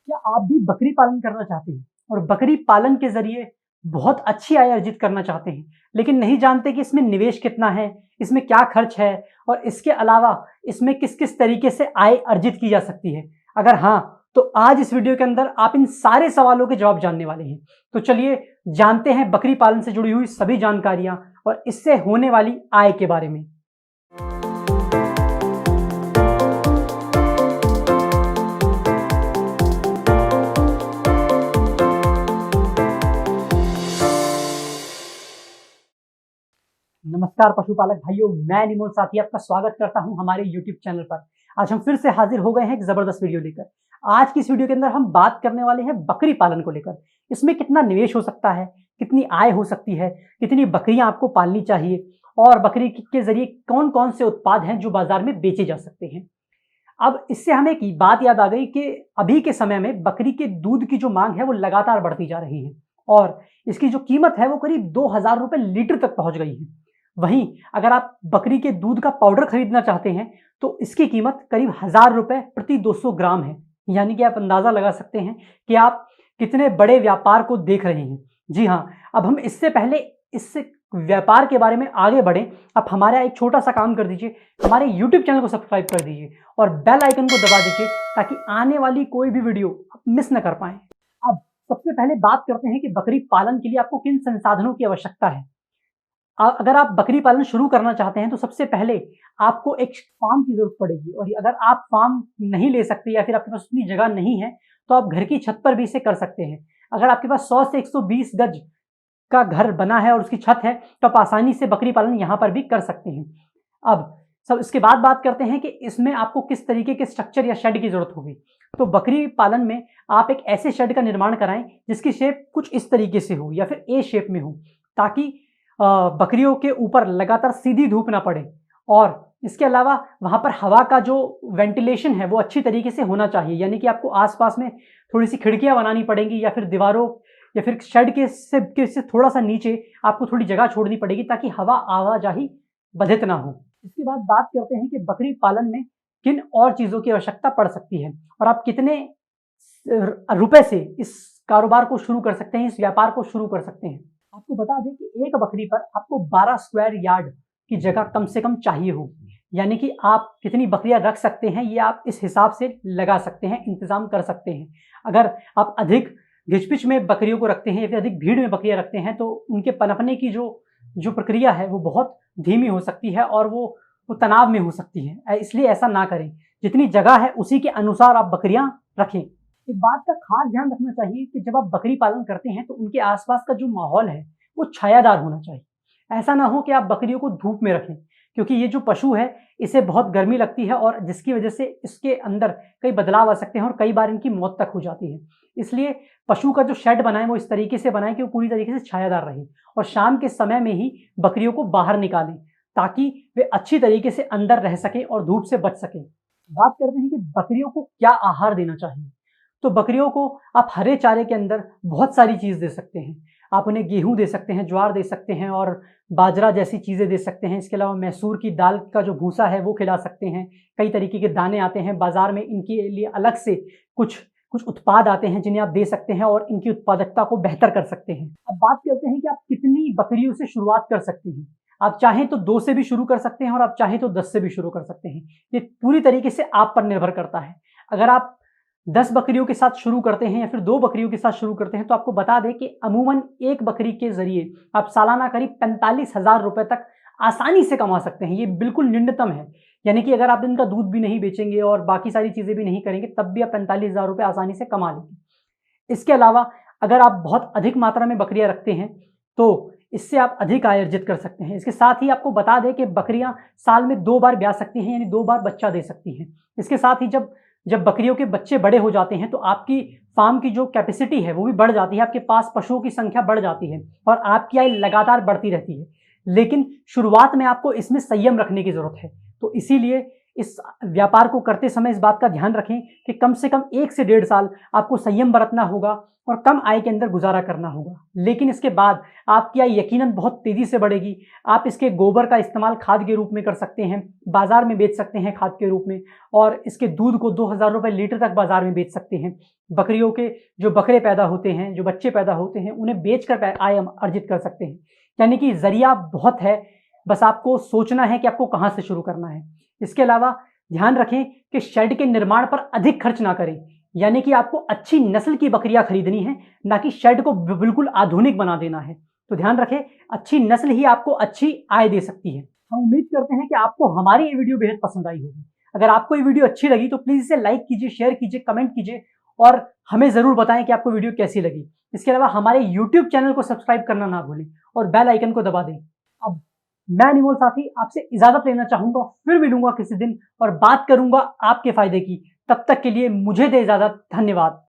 क्या आप भी बकरी पालन करना चाहते हैं और बकरी पालन के ज़रिए बहुत अच्छी आय अर्जित करना चाहते हैं, लेकिन नहीं जानते कि इसमें निवेश कितना है, इसमें क्या खर्च है और इसके अलावा इसमें किस-किस तरीके से आय अर्जित की जा सकती है? अगर हाँ, तो आज इस वीडियो के अंदर आप इन सारे सवालों के जवाब जानने वाले हैं। तो चलिए जानते हैं बकरी पालन से जुड़ी हुई सभी जानकारियाँ और इससे होने वाली आय के बारे में। नमस्कार पशुपालक भाइयों, मैं अनिमोल साथी आपका स्वागत करता हूं हमारे YouTube चैनल पर। आज हम फिर से हाजिर हो गए हैं एक जबरदस्त वीडियो लेकर। आज की इस वीडियो के अंदर हम बात करने वाले हैं बकरी पालन को लेकर। इसमें कितना निवेश हो सकता है, कितनी आय हो सकती है, कितनी बकरियां आपको पालनी चाहिए और बकरी के जरिए कौन-कौन से उत्पाद हैं जो बाजार में बेचे जा सकते हैं। अब इससे हमें एक बात याद आ गई कि अभी के समय में बकरी के दूध की जो मांग है वो लगातार बढ़ती जा रही है और इसकी जो कीमत है वो करीब 2000 रुपए लीटर तक पहुंच गई है। वहीं अगर आप बकरी के दूध का पाउडर खरीदना चाहते हैं तो इसकी कीमत करीब 1000 रुपए प्रति 200 ग्राम है। यानी कि आप अंदाजा लगा सकते हैं कि आप कितने बड़े व्यापार को देख रहे हैं। जी हाँ, अब हम इससे पहले इस व्यापार के बारे में आगे बढ़े, आप हमारा एक छोटा सा काम कर दीजिए, हमारे YouTube चैनल को सब्सक्राइब कर दीजिए और बेल आइकन को दबा दीजिए ताकि आने वाली कोई भी वीडियो आप मिस न कर पाएं। अब सबसे पहले बात करते हैं कि बकरी पालन के लिए आपको किन संसाधनों की आवश्यकता है। अगर आप बकरी पालन शुरू करना चाहते हैं तो सबसे पहले आपको एक फार्म की जरूरत पड़ेगी और अगर आप फार्म नहीं ले सकते या फिर आपके पास उतनी जगह नहीं है तो आप घर की छत पर भी इसे कर सकते हैं। अगर आपके पास 100 से 120 गज का घर बना है और उसकी छत है तो आप आसानी से बकरी पालन यहाँ पर भी कर सकते हैं। अब सब इसके बाद बात करते हैं कि इसमें आपको किस तरीके के स्ट्रक्चर या शेड की जरूरत होगी। तो बकरी पालन में आप एक ऐसे शेड का निर्माण कराएं जिसकी शेप कुछ इस तरीके से हो या फिर ए शेप में हो ताकि बकरियों के ऊपर लगातार सीधी धूप ना पड़े और इसके अलावा वहां पर हवा का जो वेंटिलेशन है वो अच्छी तरीके से होना चाहिए। यानी कि आपको आसपास में थोड़ी सी खिड़कियां बनानी पड़ेंगी या फिर दीवारों या फिर शेड के से थोड़ा सा नीचे आपको थोड़ी जगह छोड़नी पड़ेगी ताकि हवा आवाजाही बाधित ना हो। इसके बाद बात करते हैं कि बकरी पालन में किन और चीजों की आवश्यकता पड़ सकती है और आप कितने रुपए से इस कारोबार को शुरू कर सकते हैं, इस व्यापार को शुरू कर सकते हैं। आपको बता दें कि एक बकरी पर आपको 12 स्क्वायर यार्ड की जगह कम से कम चाहिए हो। यानी कि आप कितनी बकरियां रख सकते हैं ये आप इस हिसाब से लगा सकते हैं, इंतजाम कर सकते हैं। अगर आप अधिक घिचपिच में बकरियों को रखते हैं या फिर अधिक भीड़ में बकरियां रखते हैं तो उनके पनपने की जो प्रक्रिया है वो बहुत धीमी हो सकती है और वो तनाव में हो सकती है। इसलिए ऐसा ना करें। जितनी जगह है उसी के अनुसार आप बकरियां रखें। एक बात का खास ध्यान रखना चाहिए कि जब आप बकरी पालन करते हैं तो उनके आसपास का जो माहौल है वो छायादार होना चाहिए। ऐसा ना हो कि आप बकरियों को धूप में रखें क्योंकि ये जो पशु है इसे बहुत गर्मी लगती है और जिसकी वजह से इसके अंदर कई बदलाव आ सकते हैं और कई बार इनकी मौत तक हो जाती है। इसलिए पशु का जो शेड बनाए वो इस तरीके से बनाए कि वो पूरी तरीके से छायादार रहे और शाम के समय में ही बकरियों को बाहर निकालें ताकि वे अच्छी तरीके से अंदर रह सकें और धूप से बच सकें। बात करते हैं कि बकरियों को क्या आहार देना चाहिए। तो बकरियों को आप हरे चारे के अंदर बहुत सारी चीज़ दे सकते हैं। आप उन्हें गेहूँ दे सकते हैं, ज्वार दे सकते हैं और बाजरा जैसी चीज़ें दे सकते हैं। इसके अलावा मैसूर की दाल का जो भूसा है वो खिला सकते हैं। कई तरीके के दाने आते हैं बाज़ार में, इनके लिए अलग से कुछ उत्पाद आते हैं जिन्हें आप दे सकते हैं और इनकी उत्पादकता को बेहतर कर सकते हैं। अब बात करते हैं कि आप कितनी बकरियों से शुरुआत कर सकते हैं। आप चाहें तो 2 से भी शुरू कर सकते हैं और आप चाहें तो 10 से भी शुरू कर सकते हैं। ये पूरी तरीके से आप पर निर्भर करता है। अगर आप 10 बकरियों के साथ शुरू करते हैं या फिर 2 बकरियों के साथ शुरू करते हैं तो आपको बता दें कि अमूमन एक बकरी के जरिए आप सालाना करीब 45,000 रुपए तक आसानी से कमा सकते हैं। ये बिल्कुल न्यूनतम है। यानी कि अगर आप इनका दूध भी नहीं बेचेंगे और बाकी सारी चीज़ें भी नहीं करेंगे तब भी आप 45,000 रुपए आसानी से कमा लेंगे। इसके अलावा अगर आप बहुत अधिक मात्रा में बकरियां रखते हैं तो इससे आप अधिक आय अर्जित कर सकते हैं। इसके साथ ही आपको बता दें कि बकरियां साल में 2 बार ब्याह सकती हैं, यानी 2 बार बच्चा दे सकती हैं। इसके साथ ही जब बकरियों के बच्चे बड़े हो जाते हैं तो आपकी फार्म की जो कैपेसिटी है वो भी बढ़ जाती है, आपके पास पशुओं की संख्या बढ़ जाती है और आपकी आय लगातार बढ़ती रहती है। लेकिन शुरुआत में आपको इसमें संयम रखने की जरूरत है। तो इसीलिए इस व्यापार को करते समय इस बात का ध्यान रखें कि कम से कम 1 से 1.5 साल आपको संयम बरतना होगा और कम आय के अंदर गुजारा करना होगा। लेकिन इसके बाद आपकी आय यकीनन बहुत तेजी से बढ़ेगी। आप इसके गोबर का इस्तेमाल खाद के रूप में कर सकते हैं, बाजार में बेच सकते हैं खाद के रूप में, और इसके दूध को 2000 रुपये लीटर तक बाजार में बेच सकते हैं। बकरियों के जो बकरे पैदा होते हैं, जो बच्चे पैदा होते हैं, उन्हें बेचकर आय अर्जित कर सकते हैं। यानी कि जरिया बहुत है, बस आपको सोचना है कि आपको कहाँ से शुरू करना है। इसके अलावा ध्यान रखें कि शेड के निर्माण पर अधिक खर्च ना करें, यानी कि आपको अच्छी नस्ल की बकरियां खरीदनी है, ना कि शेड को बिल्कुल आधुनिक बना देना है। तो ध्यान रखें, अच्छी नस्ल ही आपको अच्छी आय दे सकती है। हम उम्मीद करते हैं कि आपको हमारी ये वीडियो बेहद पसंद आई होगी। अगर आपको ये वीडियो अच्छी लगी तो प्लीज इसे लाइक कीजिए, शेयर कीजिए, कमेंट कीजिए और हमें जरूर बताएं कि आपको वीडियो कैसी लगी। इसके अलावा हमारे YouTube चैनल को सब्सक्राइब करना ना भूलें और बेल आइकन को दबा दें। अब मैं अनिमोल साथी आपसे इजाजत लेना चाहूंगा, फिर मिलूंगा किसी दिन और बात करूंगा आपके फायदे की। तब तक के लिए मुझे दे इजाजत। धन्यवाद।